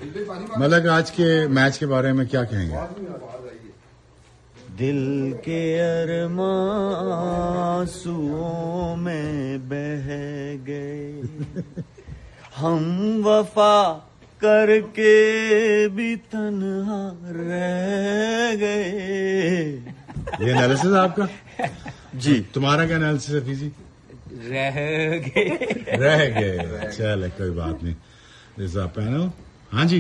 मलक, आज के मैच के बारे में क्या कहेंगे? दिल के अरमां आंसुओं में बह गए, हम वफा करके भी तन्हा रह गए। ये एनालिसिस आपका? जी। तुम्हारा क्या एनालिसिस है फीजी? रह गए। चले, कोई बात नहीं। This is panel. हाँ जी,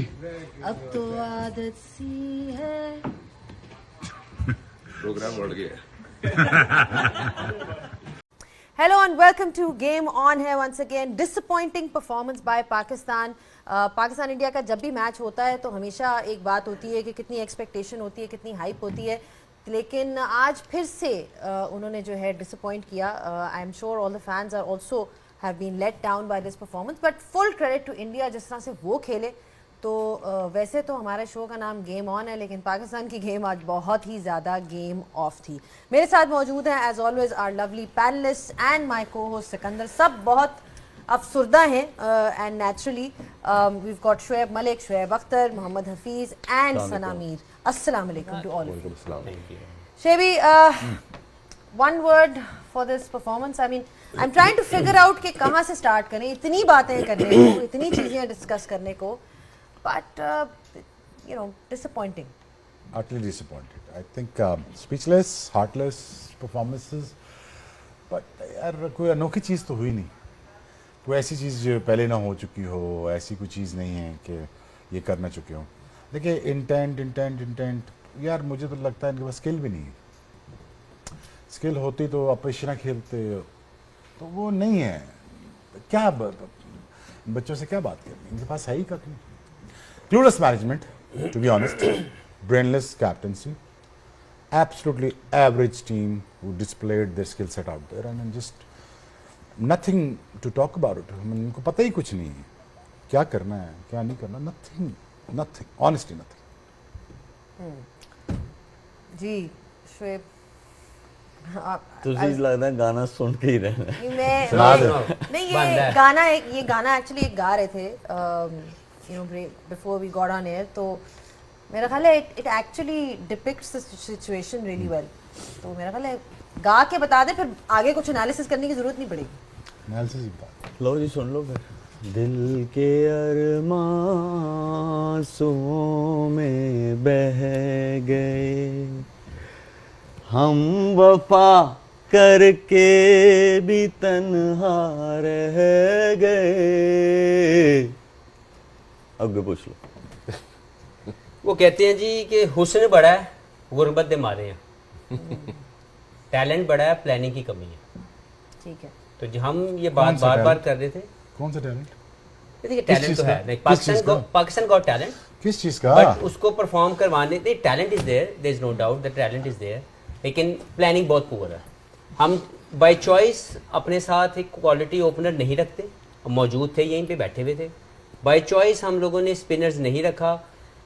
अब तो आदत सी है। प्रोग्राम बढ़ गया। Hello and welcome to Game On है once again. Disappointing performance by Pakistan. Pakistan India का जब भी मैच होता है तो हमेशा एक बात होती है कि कितनी एक्सपेक्टेशन होती है, कितनी हाइप होती है, लेकिन आज फिर से उन्होंने जो है डिसअपॉइंट किया. I am sure all the fans are also have been let down by this performance, but full credit to India जिस तरह से वो खेले. तो वैसे तो हमारे शो का नाम गेम ऑन है, लेकिन पाकिस्तान की गेम आज बहुत ही ज़्यादा गेम ऑफ थी. मेरे साथ मौजूद हैं as always our lovely panelist and my co host Sikandar. सब बहुत अफसुर्दा हैं and naturally we got Shoaib Malik, Shoaib Akhtar, Mohammad Hafeez and Sana Mir. अस्सलाम वालेकुम to all of you. Shebi, one word for this performance. I mean I am trying to figure out कि कहाँ से start करें. इतनी बातें करने को, इतनी चीज़ें डिस्कस करने को, but you know, disappointing. Utterly disappointed. I think speechless, heartless performances. But यार कोई अनोखी चीज़ तो हुई नहीं. कोई ऐसी चीज़ जो पहले ना हो चुकी हो, ऐसी कोई चीज़ नहीं है कि ये करना चुके हो. देखिए, इंटेंट यार मुझे तो लगता है इनके पास स्किल भी नहीं है. स्किल होती तो अपेशना खेलते, तो वो नहीं है. क्या बच्चों से क्या बात करनी, इनके पास है ही कख नहीं. Clueless management, to be honest. Brainless captaincy. Absolutely average team who displayed their skill set out there, and just nothing to talk about it. उनको पता ही कुछ नहीं है क्या करना है, क्या नहीं करना. Nothing. Honestly, nothing. जी शुएब, तुझे लगता है गाना सुन के ही रहना है. नहीं, ये गाना एक्चुअली एक गा रहे थे you know before we got on air, तो मेरा ख्याल है it actually depicts the situation really well. तो मेरा ख्याल है गा के बता दे, फिर आगे कुछ एनालिसिस करने की जरूरत नहीं पड़ेगी. एनालिसिस ही बता. लो जी, सुन लो फिर. दिल के अरमां आंसुओं में बह गए, हम वफा करके भी तन्हा रह गए. अब पूछ लो. वो कहते हैं जी कि हुस्न बड़ा है, गुर्बत दे मारे हैं. टैलेंट बड़ा है, प्लानिंग की कमी है. ठीक है, तो जो हम ये बात बार बार कर रहे थे. कौन सा टैलेंट? देखिए, टैलेंट तो है, पाकिस्तान गॉट टैलेंट. किस चीज़ का? बट उसको परफॉर्म करवाने, talent is there, there is no doubt that talent is there, लेकिन प्लानिंग बहुत पुअर है. हम बाय चॉइस अपने साथ एक क्वालिटी ओपनर नहीं रखते. मौजूद थे, यहीं पे बैठे हुए थे. बाय चॉइस हम लोगों ने स्पिनर्स नहीं रखा.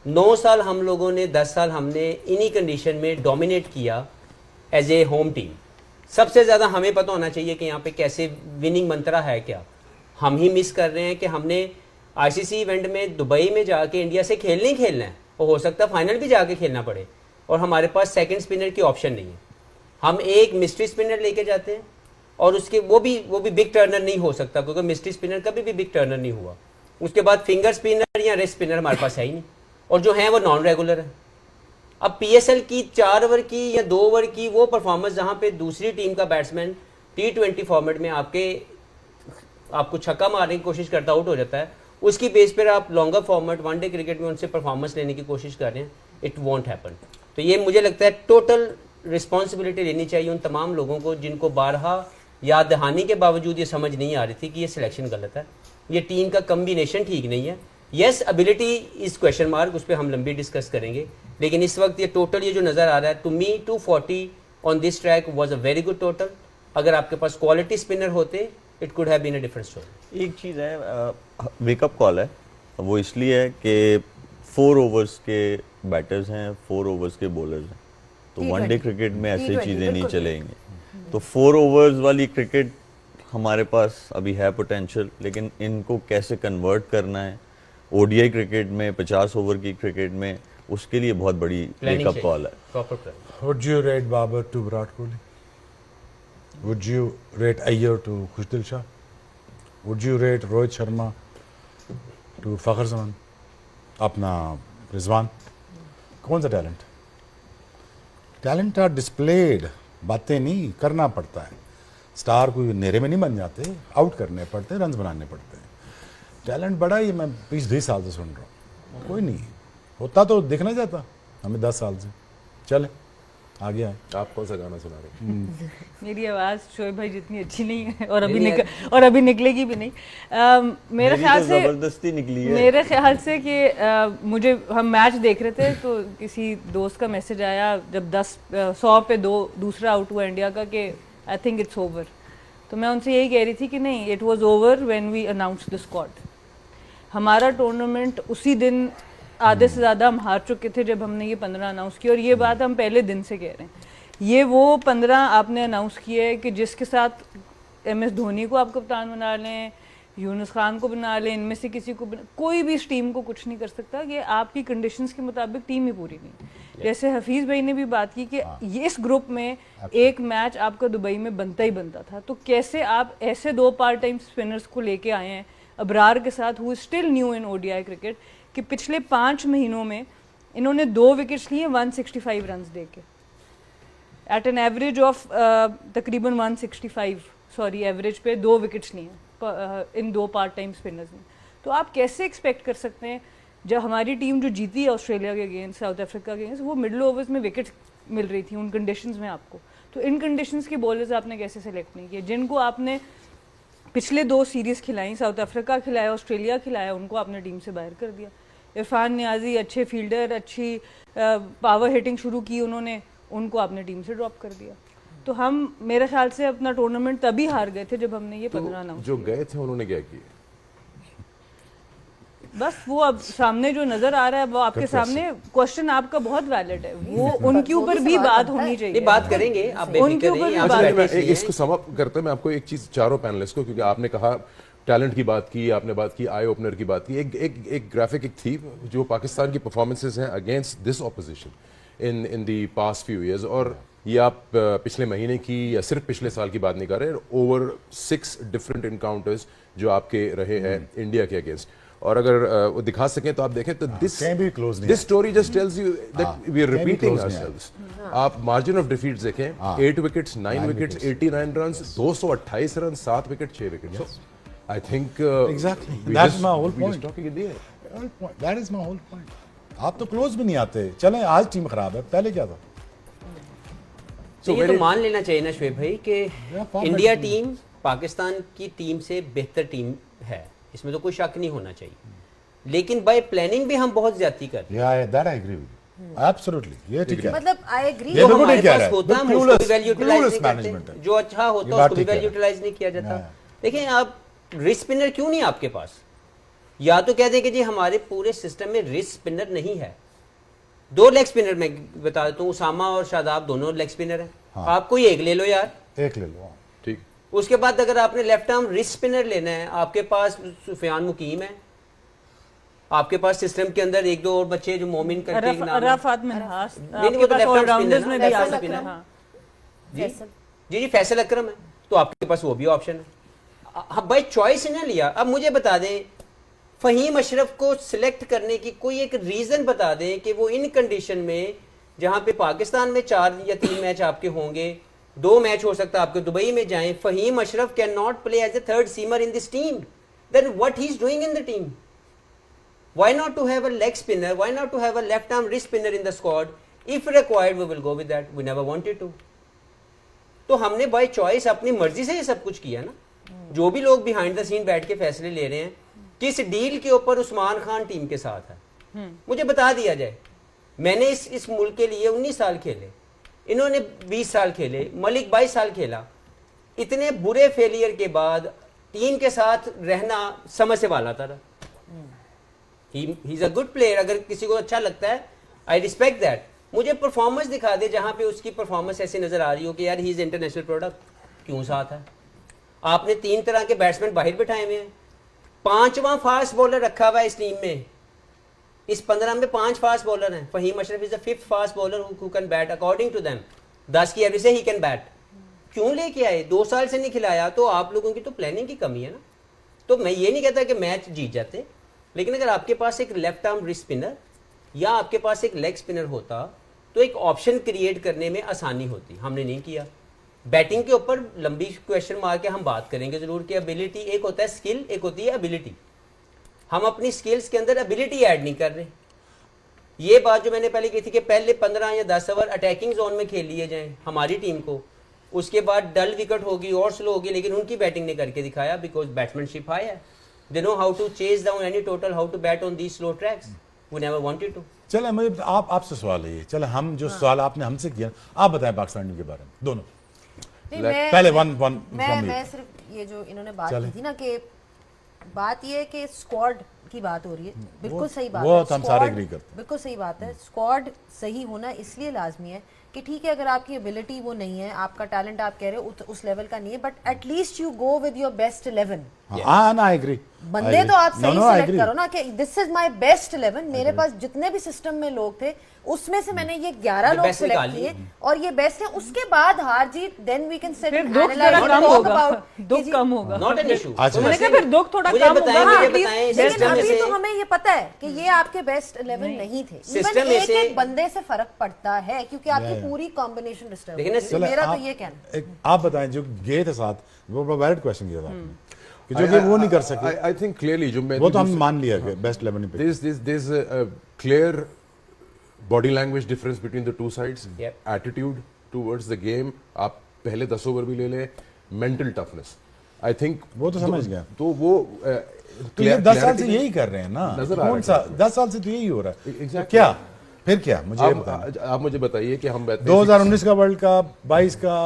9 साल हम लोगों ने, 10 साल हमने इन्हीं कंडीशन में डोमिनेट किया एज ए होम टीम. सबसे ज़्यादा हमें पता होना चाहिए कि यहाँ पे कैसे विनिंग मंत्रा है. क्या हम ही मिस कर रहे हैं कि हमने आईसीसी इवेंट में दुबई में जाके इंडिया से खेलना ही खेलना है, और हो सकता है फाइनल भी जाके खेलना पड़े, और हमारे पास सेकंड स्पिनर की ऑप्शन नहीं है. हम एक मिस्ट्री स्पिनर लेके जाते हैं, और उसके वो भी बिग टर्नर नहीं हो सकता, क्योंकि मिस्ट्री स्पिनर कभी भी बिग टर्नर नहीं हुआ. उसके बाद फिंगर स्पिनर या रेस्ट स्पिनर हमारे पास है ही नहीं, और जो हैं वो नॉन रेगुलर है. अब पीएसएल की 4 ओवर की या 2 ओवर की वो परफॉर्मेंस जहाँ पे दूसरी टीम का बैट्समैन T20 फॉर्मेट में आपको छक्का मारने की कोशिश करता आउट हो जाता है, उसकी बेस पर आप लॉन्गर फॉर्मेट वनडे क्रिकेट में उनसे परफॉर्मेंस लेने की कोशिश कर रहे हैं. It won't happen. तो ये मुझे लगता है टोटल रिस्पॉन्सिबिलिटी लेनी चाहिए उन तमाम लोगों को जिनको बारहा याद दहानी के बावजूद ये समझ नहीं आ रही थी कि ये सिलेक्शन गलत है, ये टीम का कम्बिनेशन ठीक नहीं है. Yes, ability is question mark, उस पर हम लंबी डिस्कस करेंगे, लेकिन इस वक्त ये टोटल ये जो नज़र आ रहा है, to me 240 on this track was a very good total. अगर आपके पास क्वालिटी स्पिनर होते, it could have been a different story. एक चीज़ है, वेकअप कॉल है वो, इसलिए है कि 4 ओवर्स के बैटर्स हैं, 4 ओवर्स के बॉलर्स हैं, तो वनडे क्रिकेट में ऐसी चीज़ें नहीं चलेंगी. तो 4 ओवर्स वाली क्रिकेट हमारे पास अभी है पोटेंशियल, लेकिन इनको कैसे कन्वर्ट करना है ओडीआई क्रिकेट में 50 ओवर की क्रिकेट में उसके लिए बहुत बड़ी वेकअप कॉल है। Proper plan. Would you rate Babar to Virat Kohli? Would you rate Iyer to Khushdil Shah? Would you rate Rohit Sharma to Fakhar Zaman? अपना रिजवान? कौन सा टैलेंट? टैलेंट आर डिस्प्लेड, बातें नहीं करना पड़ता है। स्टार कोई नेरे में नहीं बन जाते, आउट करने पड़ते, रन बनाने पड़ते हैं। टैलेंट बड़ा ही मैं 20-20 साल से सुन रहा हूँ, कोई नहीं होता तो दिख नहीं जाता हमें 10 साल से। चले आगे आए। आप कौन सा गाना सुना रहे हैं? मेरी आवाज़ शोएब भाई जितनी अच्छी नहीं है और अभी निकलेगी भी नहीं। मेरे ख्याल तो से जबरदस्ती निकली है। मेरे ख्याल से कि मुझे हम मैच देख रहे थे तो किसी दोस्त का मैसेज आया जब 100 पे 2 दूसरा आउट हुआ इंडिया का कि आई थिंक इट्स ओवर। तो मैं उनसे यही कह रही थी कि नहीं, it was over when we announce the squad. हमारा टूर्नामेंट उसी दिन आधे से ज़्यादा हम हार चुके थे जब हमने ये 15 अनाउंस किया, और ये बात हम पहले दिन से कह रहे हैं। ये वो 15 आपने अनाउंस किए है कि जिसके साथ MS धोनी को आप कप्तान बना लें, यूनुस खान को बना लें, इनमें से किसी को कोई भी इस टीम को कुछ नहीं कर सकता कि आपकी कंडीशंस के मुताबिक टीम ही पूरी नहीं। जैसे हफीज़ भाई ने भी बात की कि ये इस ग्रुप में एक मैच आपका दुबई में बनता ही बनता था, तो कैसे आप ऐसे 2 पार्ट टाइम स्पिनर्स को लेके आए हैं अबरार के साथ, who is still new in ODI cricket, कि पिछले 5 महीनों में इन्होंने 2 विकेट्स लिए 165 रन दे के, एट एन एवरेज ऑफ तकरीबन 165 एवरेज पे 2 विकेट्स लिए इन 2 पार्ट टाइम स्पिनर्स ने। तो आप कैसे एक्सपेक्ट कर सकते हैं, जब हमारी टीम जो जीती है ऑस्ट्रेलिया के अगेंस्ट, साउथ अफ्रीका के अगेंस्ट, वो मिडिल ओवर्स में विकेट्स मिल रही थी उन कंडीशंस में आपको, तो इन कंडीशंस के बॉलर्स आपने कैसे सेलेक्ट नहीं किए जिनको आपने पिछले 2 सीरीज़ खिलाई, साउथ अफ्रीका खिलाया, ऑस्ट्रेलिया खिलाया, उनको आपने टीम से बाहर कर दिया। इरफान नियाजी अच्छे फील्डर, अच्छी पावर हिटिंग शुरू की उन्होंने, उनको आपने टीम से ड्रॉप कर दिया। तो हम मेरे ख्याल से अपना टूर्नामेंट तभी हार गए थे जब हमने ये 15 अनाउंस जो गए थे उन्होंने क्या किया? बस वो अब सामने जो नजर आ रहा है वो आपके सामने, क्वेश्चन आपका बहुत वैलिड है, वो उनके ऊपर भी बात होनी चाहिए। ये बात करेंगे आप उनके ऊपर भी बात मैं इसको समअप करते हैं, मैं आपको एक चीज, चारों पैनलिस्ट को, क्योंकि आपने कहा टैलेंट की बात की, आपने बात की आई ओपनर की बात की, एक ग्राफिक एक थी जो पाकिस्तान की परफॉर्मेंसेज हैं against this opposition in the past few years, और ये आप पिछले महीने की या सिर्फ पिछले साल की बात नहीं कर रहे, ओवर 6 डिफरेंट इनकाउंटर्स जो आपके रहे हैं इंडिया के अगेंस्ट। और अगर वो दिखा सकें तो आप देखें तो this story just tells you that we are repeating ourselves. आप मार्जिन ऑफ डिफीट्स देखें, 8 wickets, 9 wickets, 89 run, 228 run, 7 wicket, 6 wicket. So I think Exactly. That's my whole point. That is my whole point. आप तो close भी नहीं आते। चलें, आज team खराब है, पहले क्या था? तो ये तो मान लेना चाहिए ना शोएब भाई कि इंडिया टीम पाकिस्तान की टीम से बेहतर टीम है, इसमें तो कोई शक नहीं होना चाहिए, लेकिन बाय प्लानिंग भी हम बहुत ज्यादा कर रहे हैं। That I agree with you. Absolutely. ये ठीक है। मतलब आई एग्री। ये तो हमारे नहीं कह पास रहा है। होता, हम उसको Clueless- भी वैल्यू यूटिलाइज clueless नहीं करते, management है। जो अच्छा होता ये है बात उसको भी ठीक है। वैल्यू यूटिलाइज नहीं किया जाता। हाँ। देखिए आप रिस्ट स्पिनर क्यों नहीं आपके पास, या तो कह दें कि जी हमारे पूरे सिस्टम में रिस्ट स्पिनर नहीं है। 2 लेग स्पिनर मैं बता देता हूँ, उसामा और शादाब दोनों लेग स्पिनर हैं। हाँ। आप कोई एक ले लो यार, एक ले लो। ठीक। उसके बाद अगर आपने लेफ्ट आर्म रिस्ट स्पिनर लेना है, आपके पास सुफियान मुकीम है, आपके पास सिस्टम के अंदर 1-2 और बच्चे जो मोमिन करके एक नाम है। अराफात मिनहास, नहीं, आपके वो तो पास left arm ऑलराउंडर्स spinner में ना, भी आ left arm सकते हैं। spinner। हाँ। जी जी फैसल अकरम है, तो आपके पास वो भी ऑप्शन है। हाँ बाई चॉइस ना लिया। अब मुझे बता दें, फहीम अशरफ को सिलेक्ट करने की कोई एक रीजन बता दें कि वो इन कंडीशन में, जहां पे पाकिस्तान में 4 या 3 मैच आपके होंगे, 2 मैच हो सकता है आपके दुबई में जाएं, Faheem Ashraf can not play as a third seamer in this team, then what he is doing in the team? Why not to have a leg spinner? Why not to have a left arm wrist spinner in the squad? If required, we will go with that. We never wanted to. तो हमने by choice अपनी मर्जी से ये सब कुछ किया ना। जो भी लोग बिहाइंड द सीन बैठ के फैसले ले रहे हैं, किस डील के ऊपर उस्मान खान टीम के साथ है, मुझे बता दिया जाए। मैंने इस मुल्क के लिए 19 साल खेले, इन्होंने 20 साल खेले, मलिक 22 साल खेला। इतने बुरे फेलियर के बाद टीम के साथ रहना समझ से वाला था। He is a good player, अगर किसी को अच्छा लगता है, I respect that। मुझे परफॉर्मेंस दिखा दे जहां पे उसकी परफॉर्मेंस ऐसी नजर आ रही हो कि यार ही इज इंटरनेशनल प्रोडक्ट, क्यों साथ है? आपने 3 तरह के बैट्समैन बाहर बिठाए हुए हैं, 5वां फास्ट बॉलर रखा हुआ है इस टीम में, इस 15 में 5 फास्ट बॉलर हैं। Faheem Ashraf is the 5th fast bowler who can bat according to them. 10 की एवरेज से ही कैन बैट। क्यों लेके आए? 2 साल से नहीं खिलाया, तो आप लोगों की तो प्लानिंग की कमी है ना। तो मैं ये नहीं कहता कि मैच जीत जाते, लेकिन अगर आपके पास एक लेफ्ट आर्म रिस्ट स्पिनर या आपके पास एक लेग स्पिनर होता तो एक ऑप्शन क्रिएट करने में आसानी होती। हमने नहीं किया। बैटिंग के ऊपर लंबी क्वेश्चन मार के हम बात करेंगे जरूर कि एबिलिटी, एक होता है स्किल, एक होती है एबिलिटी। हम अपनी स्किल्स के अंदर एबिलिटी ऐड नहीं कर रहे। ये बात जो मैंने पहले की थी कि पहले 15 या 10 ओवर अटैकिंग जोन में खेल लिए जाएं हमारी टीम को, उसके बाद डल विकेट होगी और स्लो होगी, लेकिन उनकी बैटिंग ने करके दिखाया बिकॉज बैट्समैनशिप हाई है। They know how to chase down any total, how to bat on these slow tracks. We never wanted to. चले मुझे आपसे सवाल है ये, चले हम जो सवाल आपने हमसे किया आप बताएं पाकिस्तान टीम के बारे में दोनों। नहीं, मैं पहले वन मैं सिर्फ ये जो इन्होंने बात की थी ना कि बात ये है कि स्क्वाड की बात हो रही है, बिल्कुल सही बात वो है। तो हम सारे एग्री करते हैं। बिल्कुल सही बात है। स्क्वाड सही होना इसलिए लाजमी है कि ठीक है अगर आपकी एबिलिटी वो नहीं है, आपका टैलेंट आप कह रहे हो उस लेवल का नहीं है, but at least you go with your best 11। हाँ ना, आई एग्री। बंदे तो आप सही सिलेक्ट करो ना कि दिस इज माय बेस्ट 11। मेरे पास जितने भी सिस्टम में लोग थे उसमें से मैंने ये 11 लोग सिलेक्ट किए और ये बेस्ट है। उसके बाद हार जीत देन वी कैन सेट दुख थोड़ा कम होगा, दुख कम होगा। Not an issue. मैंने कहा फिर दुख थोड़ा कम होगा। लेकिन अभी तो हमें ये पता है कि ये आपके बेस्ट 11 नहीं थे। इवन एक बंदे से फर्क पड़ता है क्योंकि आपकी पूरी कॉम्बिनेशन डिस्टर्ब है। मेरा तो ये कहना। आप बताएं जो गए थे साथ, वो वैलिड क्वेश्चन किया था कि जो वो नहीं कर सके। आई थिंक क्लियरली जो मैं वो तो हम मान लिया कि बेस्ट 11 पे। There's a clear body language difference between the two sides. Yep. Attitude towards the game. आप पहले 10 ओवर भी ले लें, mental toughness. I think वो तो समझ गया। तो वो तो ये 10 साल से यही कर रहे हैं ना, नजर आ कौन सा 10 साल से तो यही हो रहा है। Exactly. क्या फिर क्या मुझे ये बताएं। आप मुझे बताइए कि हम 2019 का वर्ल्ड कप, 22 का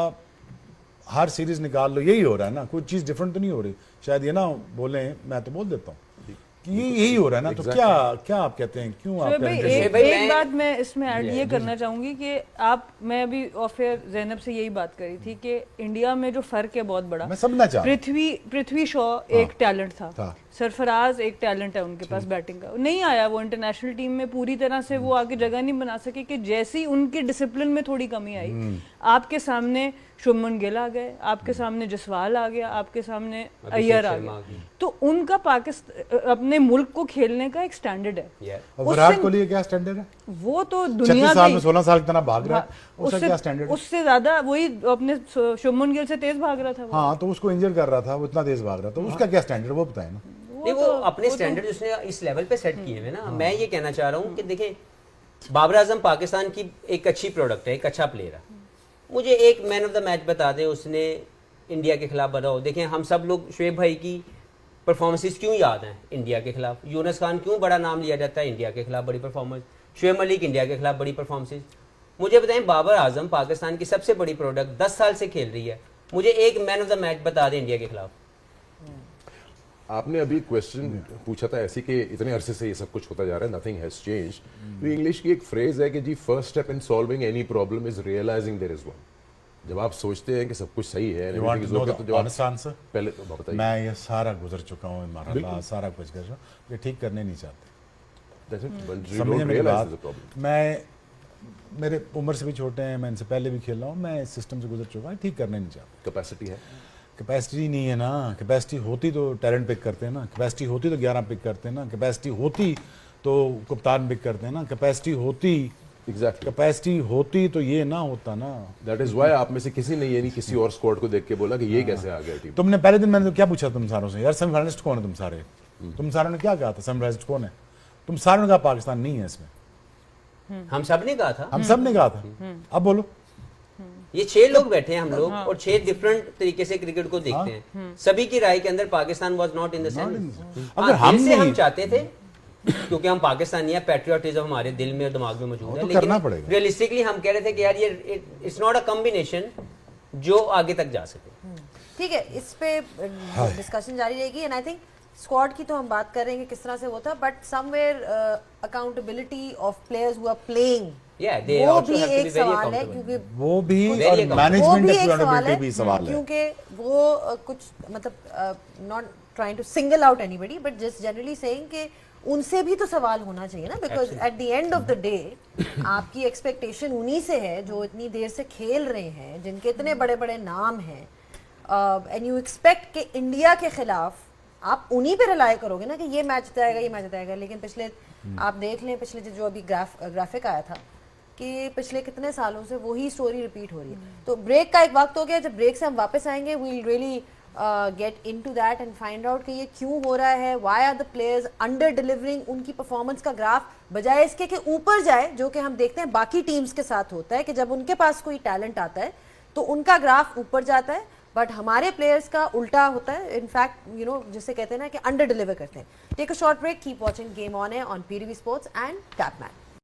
हर सीरीज निकाल लो, यही हो रहा है ना, कोई चीज डिफरेंट तो नहीं हो रही। शायद ये ना बोले, मैं तो बोल देता हूँ कि ये यही हो रहा है ना। तो क्या क्या आप कहते हैं, क्यों आप एक बात मैं इसमें ऐड ये करना चाहूंगी कि मैं अभी ऑफ एयर जैनब से यही बात करी थी कि इंडिया में जो फर्क है बहुत बड़ा। मैं समझना चाह रहा हूं। पृथ्वी शॉ एक टैलेंट था। सरफराज एक टैलेंट है उनके पास बैटिंग का, नहीं आया वो इंटरनेशनल टीम में पूरी तरह से, वो आगे जगह नहीं बना सके कि जैसी उनके डिसिप्लिन में थोड़ी कमी आई। आपके सामने शुभमन गिल आ गए, आपके सामने जसवाल आ गया, आपके सामने अय्यर आ गया, तो उनका पाकिस्तान अपने मुल्क को खेलने का एक स्टैंडर्ड है। विराट कोहली क्या स्टैंडर्ड है? वो तो दुनिया 16 साल कितना भाग रहा है, उसका क्या स्टैंडर्ड? उससे ज्यादा वही अपने शुभमन गिल से तेज भाग रहा था। हाँ, तो उसको इंजर कर रहा था, वो इतना तेज भाग रहा था, उसका क्या स्टैंडर्ड वो बताए ना। नहीं, वो अपने स्टैंडर्ड उसने इस लेवल पे सेट किए हुए ना। मैं ये कहना चाह रहा हूँ कि देखें, बाबर आजम पाकिस्तान की एक अच्छी प्रोडक्ट है, एक अच्छा प्लेयर है। मुझे एक मैन ऑफ द मैच बता दें उसने इंडिया के खिलाफ बनाओ। देखें, हम सब लोग शुएब भाई की परफॉर्मेंसेस क्यों याद हैं इंडिया के खिलाफ, यूनुस खान क्यों बड़ा नाम लिया जाता है इंडिया के खिलाफ बड़ी परफॉर्मेंस, शुएब मलिक इंडिया के खिलाफ बड़ी परफॉर्मेंसेस। मुझे बताएं, बाबर आजम पाकिस्तान की सबसे बड़ी प्रोडक्ट 10 साल से खेल रही है, मुझे एक मैन ऑफ द मैच बता दें इंडिया के खिलाफ। आपने अभी क्वेश्चन पूछा था ऐसी कि इतने अरसे से ये सब कुछ होता जा रहा है, नथिंग हैज चेंज्ड। तो इंग्लिश की एक फ्रेज है कि the first step in solving any problem is realizing there is one. जब आप सोचते हैं कि सब कुछ सही है, You want to know the honest answer? पहले तो बताइए। मैं ये सारा गुजर चुका हूँ, माशाल्लाह सारा कुछ कर रहा हूँ, ये ठीक करने नहीं चाहते। That's it. But you समझिए don't मेरी realize बात। there's a problem. मैं मेरे उम्र से भी छोटे हैं, मैं इनसे पहले भी खेल रहा हूँ, मैं इस सिस्टम से गुजर चुका हूँ, ठीक करने नहीं चाहता। कैपेसिटी है, कैपेसिटी नहीं है ना। कैपेसिटी होती तो टैलेंट पिक करते हैं ना, कैपेसिटी होती तो 11 पिक करते हैं ना, कैपेसिटी होती तो कप्तान पिक करते हैं ना, कैपेसिटी होती एग्जैक्टली कैपेसिटी होती तो ये ना होता ना। दैट इज व्हाई आप में से किसी ने ये नहीं किसी और स्क्वाड को देख के बोला कि ये कैसे आ गया टीम। तुमने पहले दिन मैंने तो क्या पूछा तुम सारों से, यार सेमीफाइनलिस्ट कौन है तुम सारे? तुम सारों ने क्या कहा था सेमीफाइनलिस्ट कौन है? तुम सारों ने कहा पाकिस्तान नहीं है इसमें। हम सब ने कहा था, हम सब ने कहा था। अब बोलो, ये 6 लोग बैठे हैं हम लोग और 6 डिफरेंट तरीके से क्रिकेट को देखते हैं। सभी की राय के अंदर Pakistan was not in the sense. अगर हम चाहते थे क्योंकि हम पाकिस्तानी हैं, पैट्रियोटिज्म हमारे दिल में और दिमाग में मौजूद है, तो करना पड़ेगा। लेकिन रियलिस्टिकली हम कह रहे थे कि यार ये इट्स नॉट अ कॉम्बिनेशन जो आगे तक जा सके। ठीक है, इस पे डिस्कशन जारी रहेगी। एंड आई थिंक स्क्वाड की तो हम बात करेंगे किस तरह से वो था, but somewhere accountability of players who are playing, वो भी एक सवाल है क्योंकि वो भी Very और accountable. मैनेजमेंट वो भी एक सवाल अकाउंटेबिलिटी है भी सवाल है। क्योंकि वो कुछ मतलब not trying to single out anybody, but just generally saying कि उनसे भी तो सवाल होना चाहिए ना, because at the end of the day आपकी एक्सपेक्टेशन उन्हीं से है जो इतनी देर से खेल रहे हैं, जिनके इतने बड़े बड़े नाम हैं, एंड यू एक्सपेक्ट कि इंडिया के खिलाफ आप उन्हीं पे रिलाय करोगे ना कि ये मैच जिताएगा, ये मैच जिताएगा। लेकिन पिछले आप देख लें, पिछले जो अभी ग्राफिक आया था कि पिछले कितने सालों से वही स्टोरी रिपीट हो रही है। तो ब्रेक का एक वक्त हो गया, जब ब्रेक से हम वापस आएंगे we will really get into that and find out कि ये क्यों हो रहा है, why are the players under delivering, उनकी परफॉर्मेंस का ग्राफ बजाय इसके कि ऊपर जाए, जो कि हम देखते हैं बाकी टीम्स के साथ होता है कि जब उनके पास कोई टैलेंट आता है तो उनका ग्राफ ऊपर जाता है, बट हमारे प्लेयर्स का उल्टा होता है। इनफैक्ट यू नो जिसे कहते हैं ना कि अंडर डिलीवर करते हैं। Take a short break, keep watching game on है ऑन PTV स्पोर्ट्स एंड टैपमैन।